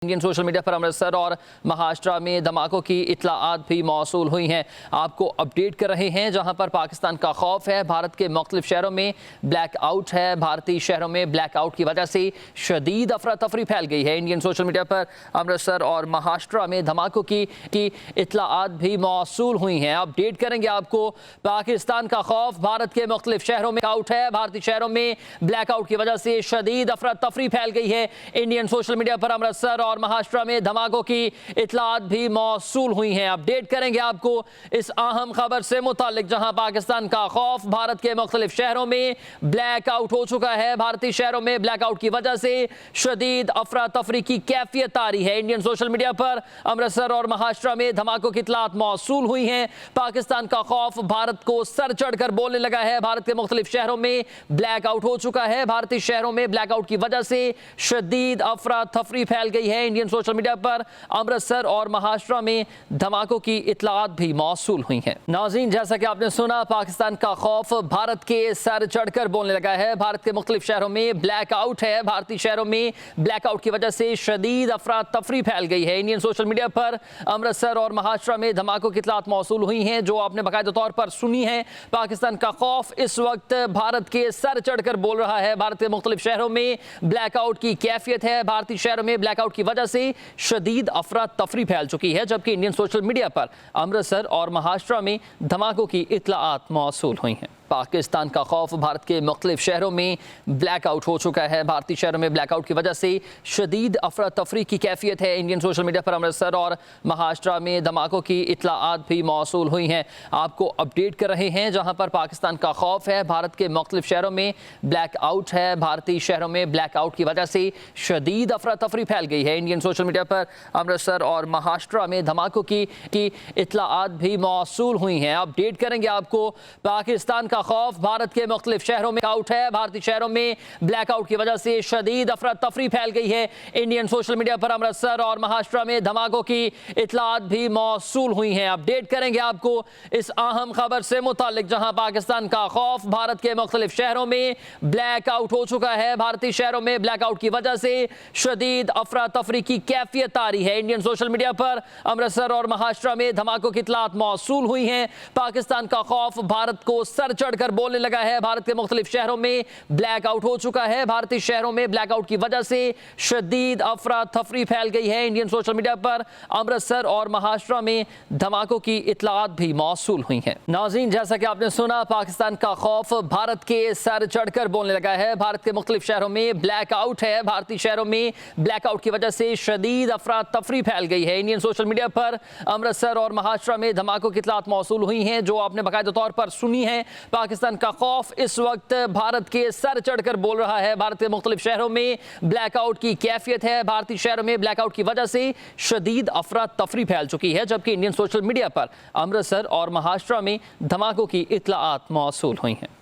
Indian social media पर अमृतसर और महाराष्ट्र में धमाकों की इत्तलाआत भी मौसूल हुई हैं। आपको अपडेट कर रहे हैं जहां पर पाकिस्तान का खौफ है। भारत के मुख्तलिफ शहरों में ब्लैक आउट है। भारतीय शहरों में ब्लैक आउट की वजह से शदीद अफरा तफरी फैल गई है। इंडियन सोशल मीडिया पर अमृतसर और महाराष्ट्र में धमाकों की इत्तलाआत भी मौसूल हुई हैं। अपडेट करेंगे आपको। पाकिस्तान का खौफ, भारत के मुख्तलिफ शहरों में आउट है। भारतीय शहरों में ब्लैक आउट की वजह से शदीद अफरा तफरी फैल गई है। इंडियन सोशल मीडिया पर अमृतसर और महाराष्ट्र में धमाकों की इत्तलाआत भी मौसूल हुई हैं। अपडेट करेंगे आपको इस अहम खबर से मुतालिक, जहां पाकिस्तान का खौफ, भारत के मुख्तलिफ शहरों में ब्लैक आउट हो चुका है। भारतीय शहरों में ब्लैक आउट की वजह से शदीद अफरा तफरी की कैफियत आ रही है। इंडियन सोशल मीडिया पर अमृतसर और महाराष्ट्र में धमाकों की इत्तलाआत मौसूल हुई हैं। पाकिस्तान का खौफ भारत को सर चढ़कर बोलने लगा है। भारत के मुख्तलिफ शहरों में ब्लैक आउट हो चुका है। भारतीय शहरों में ब्लैक आउट की वजह से शदीद अफरा तफरी फैल गई है। इंडियन सोशल मीडिया पर अमृतसर और महाराष्ट्र में धमाकों की इत्तलाआत भी मौसूल हुई हैं। नाज़रीन, जैसा कि आपने सुना, पाकिस्तान का खौफ भारत के सर चढ़कर बोलने लगा है। भारत के मुख्तलिफ शहरों में ब्लैक आउट है। भारतीय शहरों में ब्लैक आउट की वजह से शदीद अफरा तफरी फैल गई है। इंडियन सोशल मीडिया पर अमृतसर और महाराष्ट्र में धमाकों की इत्तलाआत मौसूल हुई हैं, जो आपने बाकायदा तौर पर सुनी है। पाकिस्तान का खौफ इस वक्त भारत के सर चढ़कर बोल रहा है। भारत के मुख्तलिफ शहरों में ब्लैक आउट की कैफियत है। भारतीय शहरों में ब्लैक आउट की वजह से शदीद अफरा तफरी फैल चुकी है, जबकि इंडियन सोशल मीडिया पर अमृतसर और महाराष्ट्र में धमाकों की इत्तलाआत मौसूल हुई हैं। पाकिस्तान का खौफ, भारत के मुख्तलिफ शहरों में ब्लैक आउट हो चुका है। भारतीय शहरों में ब्लैक आउट की वजह से शदीद अफरा तफरी की कैफियत है। इंडियन सोशल मीडिया पर अमृतसर और महाराष्ट्र में धमाकों की इत्तलाआत भी मौसूल हुई हैं। आपको अपडेट कर रहे हैं जहां पर पाकिस्तान का खौफ है। भारत के मुख्तलिफ शहरों में ब्लैक आउट है। भारतीय शहरों में ब्लैक आउट की वजह से शदीद अफरा तफरी फैल गई है। इंडियन सोशल मीडिया पर अमृतसर और महाराष्ट्र में धमाकों की इत्तलाआत भी मौसूल हुई हैं। अपडेट करेंगे आपको। पाकिस्तान का खौफ, भारत के मुख्तलिफ शहरों में आउट है। भारतीय शहरों में ब्लैक आउट की वजह से शदीद अफरा तफरी फैल गई है। इंडियन सोशल मीडिया पर अमृतसर और महाराष्ट्र में धमाकों की इत्तलाआत भी मौसूल हुई हैं। अपडेट करेंगे आपको इस अहम खबर से मुतालिक, जहां पाकिस्तान का खौफ, भारत के मुख्तलिफ शहरों में ब्लैक आउट हो चुका है। भारतीय शहरों में ब्लैक आउट की वजह से शदीद अफरा तफरी की कैफियत आ रही है। इंडियन सोशल मीडिया पर अमृतसर और महाराष्ट्र में धमाकों की इत्तलाआत मौसूल हुई हैं। पाकिस्तान का खौफ भारत को सर चढ़कर बोलने लगा है। भारत के मुख्तलिफ शहरों में ब्लैक आउट हो चुका है। भारतीय शहरों में ब्लैक आउट की वजह से शदीद अफरा तफरी फैल गई है। इंडियन सोशल मीडिया पर अमृतसर और महाराष्ट्र में धमाकों की इत्तलाआत भी मौसूल हुई हैं। नाज़रीन, जैसा कि आपने सुना, पाकिस्तान का खौफ भारत के सर चढ़कर बोलने लगा है। भारत के मुख्तलिफ शहरों में ब्लैक आउट है। भारतीय शहरों में ब्लैक आउट की वजह से शदीद अफरा तफरी फैल गई है। इंडियन सोशल मीडिया पर अमृतसर और महाराष्ट्र में धमाकों की इत्तलाआत मौसूल हुई हैं, जो आपने बाकायदा तौर पर सुनी है। पाकिस्तान का खौफ इस वक्त भारत के सर चढ़कर बोल रहा है। भारत के मुख्तलिफ शहरों में ब्लैक आउट की कैफियत है। भारतीय शहरों में ब्लैक आउट की वजह से शदीद अफरा तफरी फैल चुकी है, जबकि इंडियन सोशल मीडिया पर अमृतसर और महाराष्ट्र में धमाकों की इत्तलाआत मौसूल हुई हैं।